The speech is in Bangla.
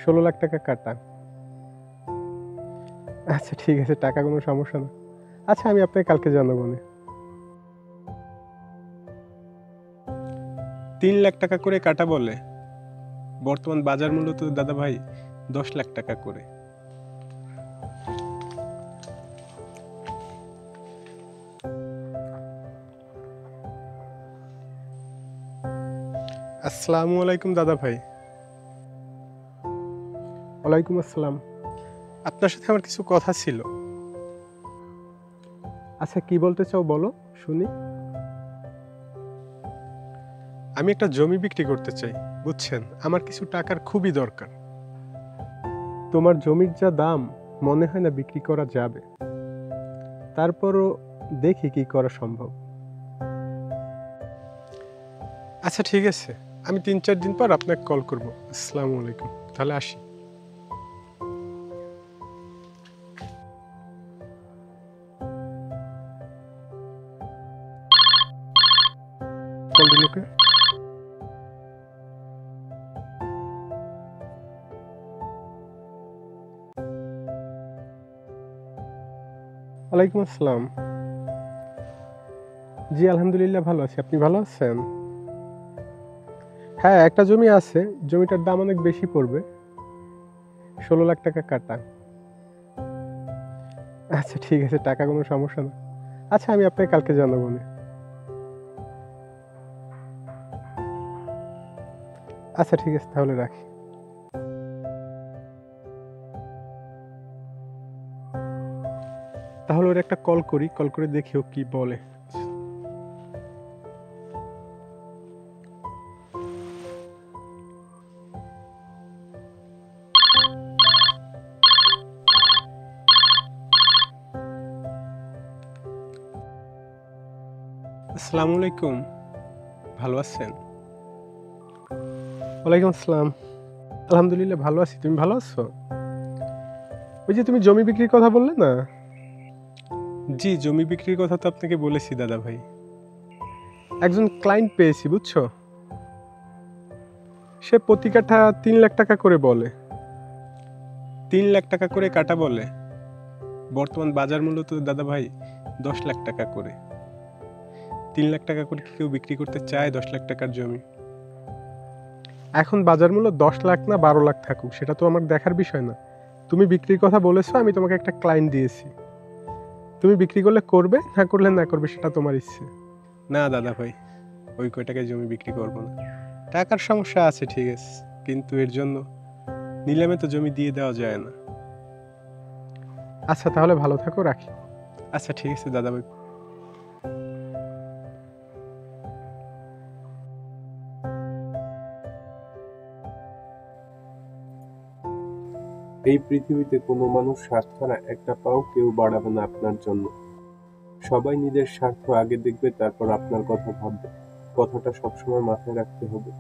16 লাখ টাকা কাটা। আচ্ছা ঠিক আছে, টাকা কোনো সমস্যা না। আচ্ছা আমি আপনাকে কালকে জানাবো নে। 3 লাখ টাকা করে কাটা বলে, বর্তমান বাজার মূল্য তো দাদা ভাই 10 লাখ টাকা করে। আসসালামু আলাইকুম দাদা ভাই। ওয়ালাইকুম আসসালাম। আপনার সাথে আমার কিছু কথা ছিল। আচ্ছা কি বলতে চাও বলো শুনি। আমি একটা জমি বিক্রি করতে চাই, বুঝছেন, আমার কিছু টাকার খুবই দরকার। তোমার জমির যা দাম, মনে হয় না বিক্রি করা যাবে। তারপরও দেখি কি করা সম্ভব। আচ্ছা ঠিক আছে, আমি 3-4 দিন পর আপনাকে কল করব। আসসালামু আলাইকুম, তাহলে আসি। কল দিল কে? ওয়ালাইকুম আসসালাম। জি আলহামদুলিল্লাহ ভালো আছি, আপনি ভালো আছেন? হ্যাঁ একটা জমি আছে, জমিটার দাম অনেক বেশি পড়বে, 16 লাখ টাকা কাটা। আচ্ছা ঠিক আছে, টাকা কোনো সমস্যা না। আচ্ছা আমি আপনাকে কালকে জানাবো নে। আচ্ছা ঠিক আছে, তাহলে রাখি। তাহলে ওর একটা কল করি, কল করে দেখি ও কি বলে। আসসালামু আলাইকুম, ভালো আছেন? ওয়ালাইকুম আসসালাম। আলহামদুলিল্লাহ ভালো আছি, তুমি ভালো আছো? ওই যে তুমি জমি বিক্রির কথা বললে না? জি জমি বিক্রির কথা তো আপনাকে বলেছি দাদা ভাই। একজন ক্লায়েন্ট পেয়েছি বুঝছো, সে প্রতি কাঠা 3 লাখ টাকা করে বলে। 3 লাখ টাকা করে কাটা বলে, বর্তমান বাজার মূল্য তো দাদা ভাই 10 লাখ টাকা করে। 3 লাখ টাকা করে কি কেউ বিক্রি করতে চায় 10 লাখ টাকার জমি? এখন বাজার মূল্য 10 লাখ না 12 লাখ থাকুক, সেটা তো আমার দেখার বিষয় না। তুমি বিক্রির কথা বলেছো, আমি তোমাকে একটা ক্লায়েন্ট দিয়েছি। তুমি বিক্রি করলে করবে, না করলে না করবে, সেটা তোমার ইচ্ছে। না দাদা ভাই, ওই কয় টাকায় জমি বিক্রি করব না। টাকার সমস্যা আছে ঠিক আছে, কিন্তু এর জন্য নিলামে তো জমি দিয়ে দেওয়া যায় না। আচ্ছা তাহলে ভালো থাকো, রাখি। আচ্ছা ঠিক আছে দাদা ভাই। এই পৃথিবীতে কোনো মানুষ স্বার্থ ছাড়া একটা পাও কেউ বাড়াবে না আপনার জন্য। সবাই নিজের স্বার্থ আগে দেখবে, তারপর আপনার কথা ভাববে। কথাটা সবসময় মাথায় রাখতে হবে।